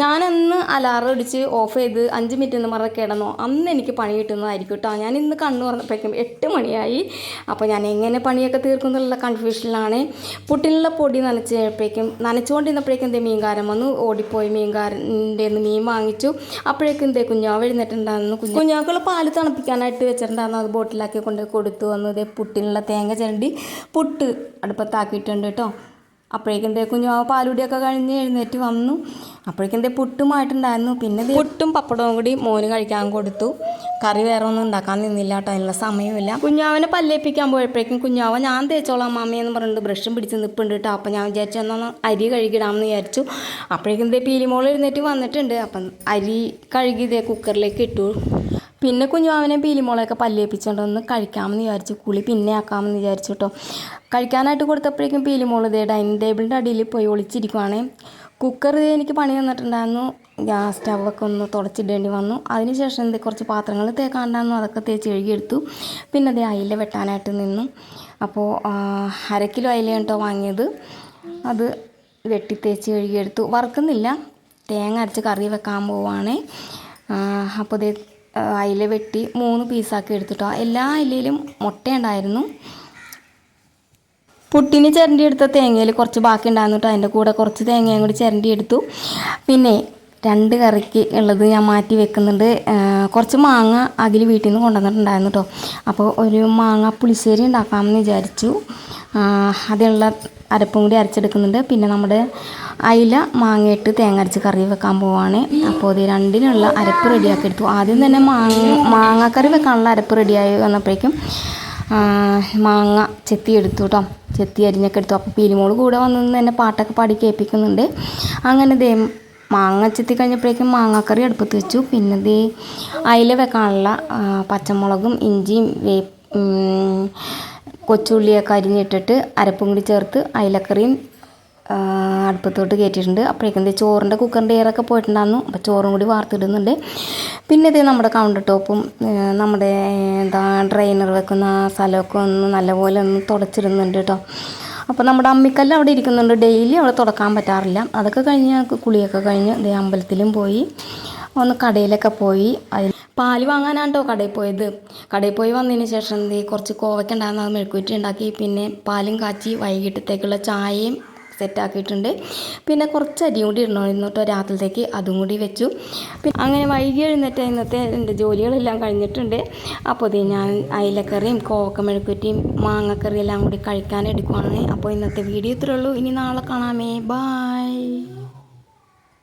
ഞാനന്ന് അലാറം അടിച്ച് ഓഫ് ചെയ്ത് 5 മിനിറ്റ് എന്ന് പറഞ്ഞ് കിടന്നോ അന്ന് എനിക്ക് പണി കിട്ടുന്നതായിരിക്കും കേട്ടോ. ഞാൻ ഇന്ന് കണ്ണ് തുറന്നപ്പോഴേക്കും 8 മണിയായി. അപ്പോൾ ഞാൻ എങ്ങനെ പണിയൊക്കെ തീർക്കുന്നുള്ള കൺഫ്യൂഷനിലാണ്. പുട്ടിനുള്ള പൊടി നനച്ചുകൊണ്ടിരുന്നപ്പോഴേക്കും എന്തേ മീൻകാരൻ വന്നു. ഓടിപ്പോയി മീൻകാരൻ്റെ മീൻ വാങ്ങിച്ചു. അപ്പോഴേക്കും എന്തേ കുഞ്ഞാവ് എഴുന്നേറ്റുണ്ടായിരുന്നു. കുഞ്ഞാക്കുള്ള പാല് തണുപ്പിക്കാനായിട്ട് വെച്ചിട്ടുണ്ടായിരുന്നു. അത് ബോട്ടിലാക്കി കൊണ്ട് കൊടുത്തു വന്നു. ഇതേ പുട്ടിനുള്ള തേങ്ങ ചിരണ്ടി പുട്ട് അടുപ്പത്താക്കിയിട്ടുണ്ട് കേട്ടോ. അപ്പോഴേക്കും എന്തേ കുഞ്ഞാവ് പാലുടിയൊക്കെ കഴിഞ്ഞ് എഴുന്നേറ്റ് വന്നു. അപ്പോഴേക്കും എന്തേ പുട്ടുമായിട്ടുണ്ടായിരുന്നു. പിന്നെ പുട്ടും പപ്പടവും കൂടി മോന് കഴിക്കാൻ കൊടുത്തു. കറി വേറെ ഒന്നും ഉണ്ടാക്കാൻ നിന്നില്ല കേട്ടോ, അതിനുള്ള സമയമില്ല. കുഞ്ഞാവിനെ പല്ലേപ്പിക്കാൻ പോയപ്പോഴേക്കും കുഞ്ഞാവ ഞാൻ തേച്ചോളാം മാമിയെന്ന് പറഞ്ഞിട്ട് ബ്രഷും പിടിച്ച് നിൽപ്പുണ്ട് കേട്ടോ. അപ്പം ഞാൻ വിചാരിച്ചു എന്നാൽ അരി കഴുകിടാമെന്ന് വിചാരിച്ചു. അപ്പോഴേക്കും എന്തേ പീലിമോൾ എഴുന്നേറ്റ് വന്നിട്ടുണ്ട്. അപ്പം അരി കഴുകി ഇതേ കുക്കറിലേക്ക് ഇട്ടു. പിന്നെ കുഞ്ഞുമാവനെ പീലിമോളൊക്കെ പല്ലേപ്പിച്ചുകൊണ്ടൊന്ന് കഴിക്കാമെന്ന് വിചാരിച്ചു. കുളി പിന്നെ ആക്കാമെന്ന് വിചാരിച്ചു കേട്ടോ. കഴിക്കാനായിട്ട് കൊടുത്തപ്പോഴേക്കും പീലിമോൾ ഇതേ ഡൈനിങ് ടേബിളിൻ്റെ അടിയിൽ പോയി ഒളിച്ചിരിക്കുവാണേ. കുക്കർ എനിക്ക് പണി തന്നിട്ടുണ്ടായിരുന്നു. ഗ്യാസ് സ്റ്റവൊക്കെ ഒന്ന് തുടച്ചിടേണ്ടി വന്നു. അതിനുശേഷം കുറച്ച് പാത്രങ്ങൾ തേക്കാണ്ടായിരുന്നു, അതൊക്കെ തേച്ച് കഴുകിയെടുത്തു. പിന്നെ അതേ അയില വെട്ടാനായിട്ട് നിന്നു. അപ്പോൾ 1/2 കിലോ അയിലയാണ് കേട്ടോ വാങ്ങിയത്. അത് വെട്ടി തേച്ച് കഴുകിയെടുത്തു. വറുക്കുന്നില്ല, തേങ്ങ അരച്ച് കറി വെക്കാൻ പോവുകയാണ്. അപ്പോൾ ഇതേ അയില വെട്ടി 3 പീസാക്കി എടുത്തിട്ടോ. എല്ലാ അയിലയിലും മുട്ടയുണ്ടായിരുന്നു. പുട്ടിന് ചിരണ്ടി എടുത്ത തേങ്ങയിൽ കുറച്ച് ബാക്കി ഉണ്ടായിരുന്നു കേട്ടോ. അതിൻ്റെ കൂടെ കുറച്ച് തേങ്ങയും കൂടി ചിരണ്ടി എടുത്തു. പിന്നെ 2 കറിക്ക് ഉള്ളത് ഞാൻ മാറ്റി വെക്കുന്നുണ്ട്. കുറച്ച് മാങ്ങ അകിൽ വീട്ടിൽ നിന്ന് കൊണ്ടുവന്നിട്ടുണ്ടായിരുന്നു കേട്ടോ. അപ്പോൾ ഒരു മാങ്ങ പുളിശ്ശേരി ഉണ്ടാക്കാമെന്ന് വിചാരിച്ചു. അതിനുള്ള അരപ്പും കൂടി അരച്ചെടുക്കുന്നുണ്ട്. പിന്നെ നമ്മുടെ അയില മാങ്ങയിട്ട് തേങ്ങ അരച്ച് കറി വെക്കാൻ പോവാണ്. അപ്പോൾ ഇത് 2-നുള്ള അരപ്പ് റെഡിയാക്കി എടുത്തു. ആദ്യം തന്നെ മാങ്ങാക്കറി വെക്കാനുള്ള അരപ്പ് റെഡിയായി വന്നപ്പോഴേക്കും മാങ്ങ ചെത്തിയെടുത്തു കേട്ടോ. ചെത്തി അരിഞ്ഞൊക്കെ എടുത്തു. അപ്പോൾ പീലിമോള് കൂടെ വന്നു തന്നെ പാട്ടൊക്കെ പാടി കേൾപ്പിക്കുന്നുണ്ട്. അങ്ങനെ ദേ മാങ്ങ ചെത്തി കഴിഞ്ഞപ്പോഴേക്കും മാങ്ങാക്കറി അടുപ്പത്ത് വെച്ചു. പിന്നെ ദേ അയില വെക്കാനുള്ള പച്ചമുളകും ഇഞ്ചിയും കൊച്ചുള്ളിയൊക്കെ അരിഞ്ഞിട്ടിട്ട് അരപ്പും കൂടി ചേർത്ത് അയിലക്കറിയും അടുപ്പത്തോട്ട് കയറ്റിയിട്ടുണ്ട്. അപ്പോഴേക്കും ചോറിൻ്റെ കുക്കറിൻ്റെ എയറൊക്കെ പോയിട്ടുണ്ടായിരുന്നു. അപ്പോൾ ചോറും കൂടി വാർത്തിടുന്നുണ്ട്. പിന്നെ ഇത് നമ്മുടെ കൗണ്ടർ ടോപ്പും നമ്മുടെ ഡ്രൈനർ വെക്കുന്ന സ്ഥലമൊക്കെ ഒന്ന് നല്ലപോലെ ഒന്ന് തുടച്ചിടുന്നുണ്ട് കേട്ടോ. അപ്പോൾ നമ്മുടെ അമ്മിക്കല്ല് അവിടെ ഇരിക്കുന്നുണ്ട്. ഡെയിലി അവിടെ തുടക്കാൻ പറ്റാറില്ല. അതൊക്കെ കഴിഞ്ഞ് കുളിയൊക്കെ കഴിഞ്ഞ് ദേ അമ്പലത്തിലും പോയി ഒന്ന് കടയിലൊക്കെ പോയി. പാല് വാങ്ങാനാണ് കേട്ടോ കടയിൽ പോയത്. കടയിൽ പോയി വന്നതിന് ശേഷം കുറച്ച് കോവയ്ക്ക ഉണ്ടായിരുന്നു, അത് മെഴുക്കുവരട്ടി ഉണ്ടാക്കി. പിന്നെ പാലും കാച്ചി വൈകിട്ടത്തേക്കുള്ള ചായയും സെറ്റാക്കിയിട്ടുണ്ട്. പിന്നെ കുറച്ച് അരിയും കൂടി ഇടണമായിരുന്നു കേട്ടോ രാത്രിയിലേക്ക്, അതും കൂടി വെച്ചു. പിന്നെ അങ്ങനെ വൈകി എഴുന്നേറ്റ് ഇന്നത്തെ എൻ്റെ ജോലികളെല്ലാം കഴിഞ്ഞിട്ടുണ്ട്. അപ്പോൾ ഇത് ഞാൻ അയിലക്കറിയും കോവക്ക മെഴുക്കുവരട്ടിയും മാങ്ങക്കറിയും എല്ലാം കൂടി കഴിക്കാനെടുക്കുവാണ്. അപ്പോൾ ഇന്നത്തെ വീഡിയോ ഇത്രയേ ഉള്ളൂ. ഇനി നാളെ കാണാമേ. ബായ്.